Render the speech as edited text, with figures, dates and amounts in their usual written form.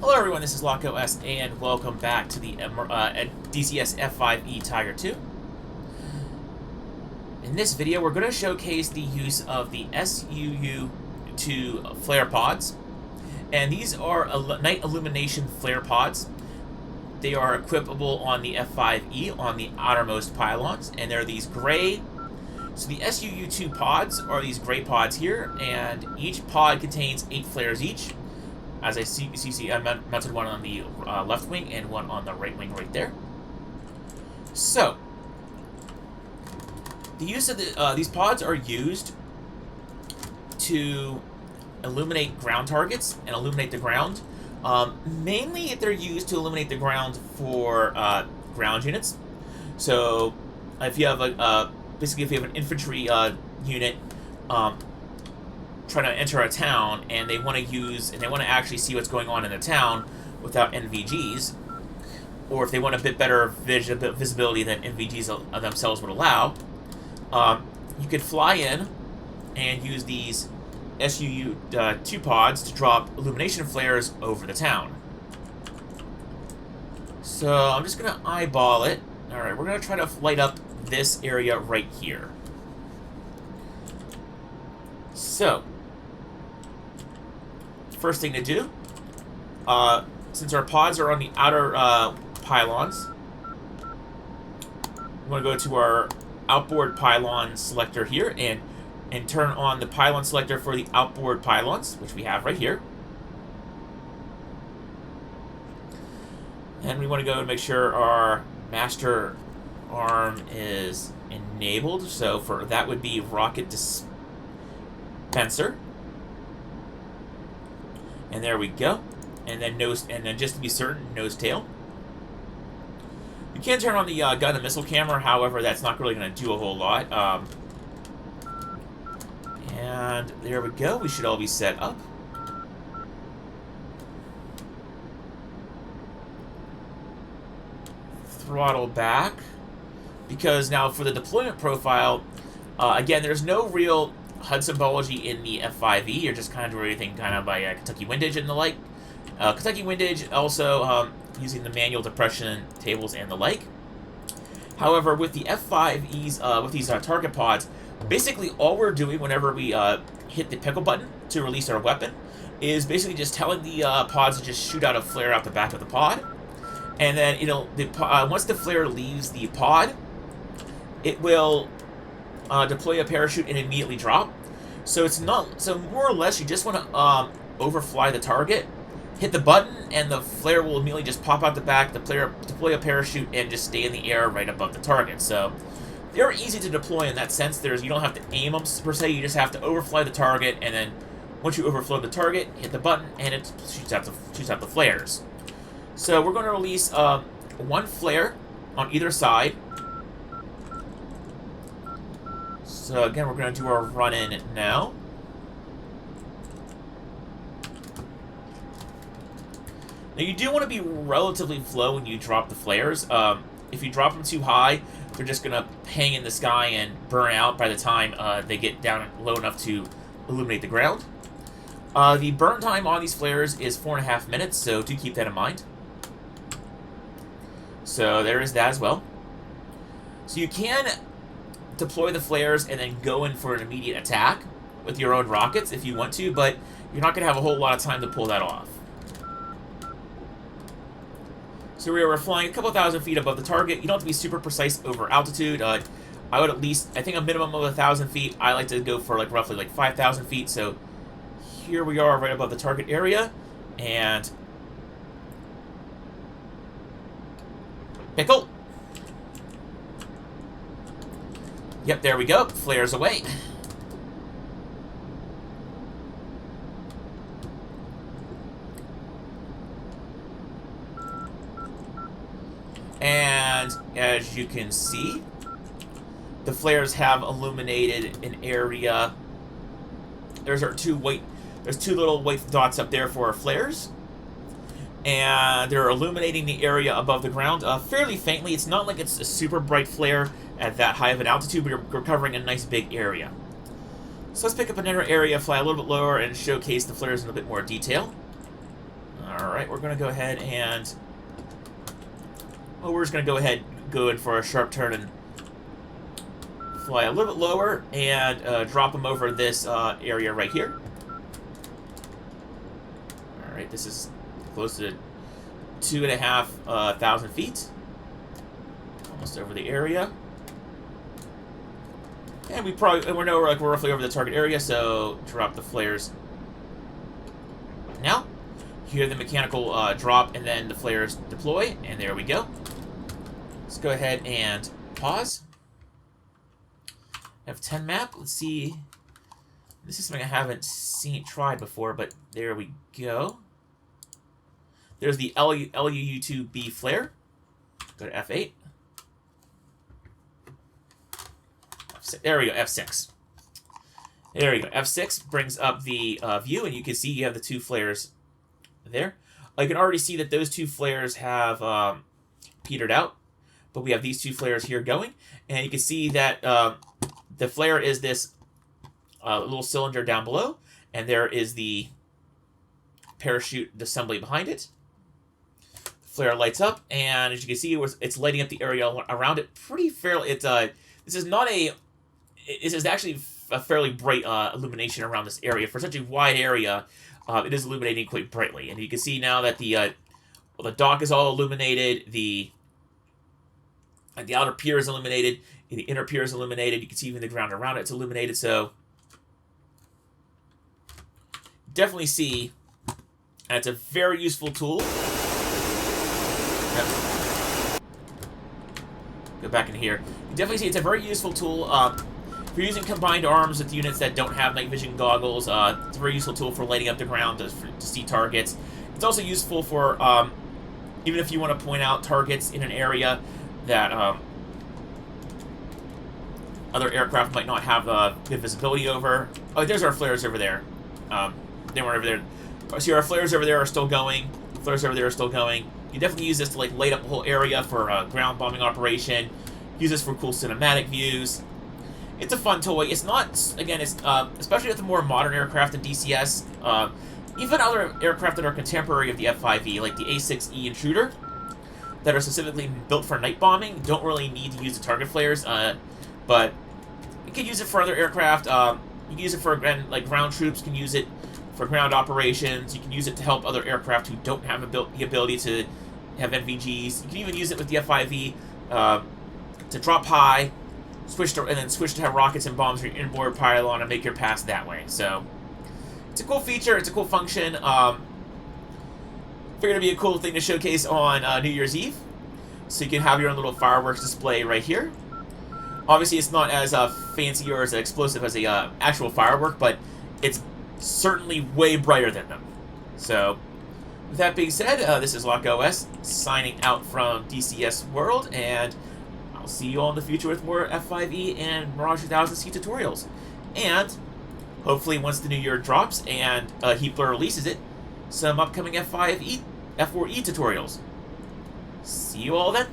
Hello everyone, this is LockOS, and welcome back to the DCS F-5E Tiger 2. In this video, we're going to showcase the use of the SUU-2 flare pods. And these are night illumination flare pods. They are equipable on the F-5E on the outermost pylons, and they're these gray. So the SUU-2 pods are these gray pods here, and each pod contains 8 flares each. As I see, I mounted one on the left wing and one on the right wing right there. So, the use of these pods are used to illuminate ground targets and illuminate the ground. Mainly, they're used to illuminate the ground for ground units. So, if you have basically if you have an infantry unit trying to enter a town, and they want to actually see what's going on in the town without NVGs, or if they want a bit better visibility than NVGs themselves would allow, you could fly in and use these SUU-2 pods to drop illumination flares over the town. So I'm just going to eyeball it. Alright, we're going to try to light up this area right here. So, first thing to do, since our pods are on the outer pylons, we want to go to our outboard pylon selector here and turn on the pylon selector for the outboard pylons, which we have right here. And we want to go and make sure our master arm is enabled. So for that would be rocket dispenser. And there we go. And then just to be certain, nose tail. You can turn on the gun and missile camera, however, that's not really going to do a whole lot. And there we go. We should all be set up. Throttle back. Because now for the deployment profile, again, there's no real HUD symbology in the F-5E. You're just kind of doing everything kind of by Kentucky windage and the like. Kentucky windage also using the manual depression tables and the like. However, with the F-5Es, with these target pods, basically all we're doing whenever we hit the pickle button to release our weapon is basically just telling the pods to just shoot out a flare out the back of the pod. And then, once the flare leaves the pod, it will deploy a parachute and immediately drop. So it's not, so more or less you just want to overfly the target, hit the button, and the flare will immediately just pop out the back, deploy a parachute, and just stay in the air right above the target. So they're easy to deploy in that sense. You don't have to aim them per se, you just have to overfly the target, and then once you overflow the target, hit the button, and it shoots out the flares. So we're going to release one flare on either side. So again, we're going to do our run-in now. Now you do want to be relatively low when you drop the flares. If you drop them too high, they're just going to hang in the sky and burn out by the time they get down low enough to illuminate the ground. The burn time on these flares is 4.5 minutes, so do keep that in mind. So there is that as well. So you can deploy the flares and then go in for an immediate attack with your own rockets if you want to, but you're not going to have a whole lot of time to pull that off. So we're flying a couple thousand feet above the target. You don't have to be super precise over altitude. I would at least, I think a minimum of 1,000 feet. I like to go for roughly 5,000 feet. So here we are right above the target area. And pickle. Yep, there we go. Flares away. And as you can see, the flares have illuminated an area. There's two little white dots up there for our flares. And they're illuminating the area above the ground fairly faintly. It's not like it's a super bright flare at that high of an altitude, but we're covering a nice big area. So let's pick up another area, fly a little bit lower, and showcase the flares in a bit more detail. Alright, we're going to go ahead and... Well, we're just going to go in for a sharp turn and fly a little bit lower and drop them over this area right here. Alright, this is close to 2,500 feet. Almost over the area. And we're roughly over the target area, so drop the flares now. Hear the mechanical drop, and then the flares deploy, and there we go. Let's go ahead and pause. F10 map. Let's see. This is something I haven't tried before, but there we go. There's the SUU-2 flare. Go to F8. There we go, F6. There we go, F6 brings up the view, and you can see you have the two flares there. I can already see that those two flares have petered out, but we have these two flares here going, and you can see that the flare is this little cylinder down below, and there is the parachute assembly behind it. The flare lights up, and as you can see, it's lighting up the area around it pretty fairly. This is actually a fairly bright illumination around this area. For such a wide area, it is illuminating quite brightly. And you can see now that the dock is all illuminated, the outer pier is illuminated, and the inner pier is illuminated. You can see even the ground around it's illuminated. So definitely see, and it's a very useful tool. Go back in here. You definitely see it's a very useful tool. If you're using combined arms with units that don't have night vision goggles, it's a very useful tool for lighting up the ground to see targets. It's also useful for, even if you want to point out targets in an area that other aircraft might not have good visibility over. Oh, there's our flares over there. They weren't over there. See, our flares over there are still going. Flares over there are still going. You definitely use this to light up the whole area for a ground bombing operation. Use this for cool cinematic views. It's a fun toy. It's not, again, it's especially with the more modern aircraft than DCS. Even other aircraft that are contemporary of the F-5E, like the A-6E Intruder, that are specifically built for night bombing, don't really need to use the target flares. But you can use it for other aircraft. You can use it for, like, ground troops can use it for ground operations. You can use it to help other aircraft who don't have the ability to have NVGs. You can even use it with the F-5E to drop high, and then switch to have rockets and bombs for your inboard pylon and make your pass that way. So it's a cool feature. It's a cool function. Figured it'd be a cool thing to showcase on New Year's Eve. So you can have your own little fireworks display right here. Obviously, it's not as fancy or as explosive as a actual firework, but it's certainly way brighter than them. So with that being said, this is LockOS signing out from DCS World, and I'll see you all in the future with more F-5E and Mirage 2000C tutorials. And hopefully once the new year drops and Heapler releases it, some upcoming F4E tutorials. See you all then.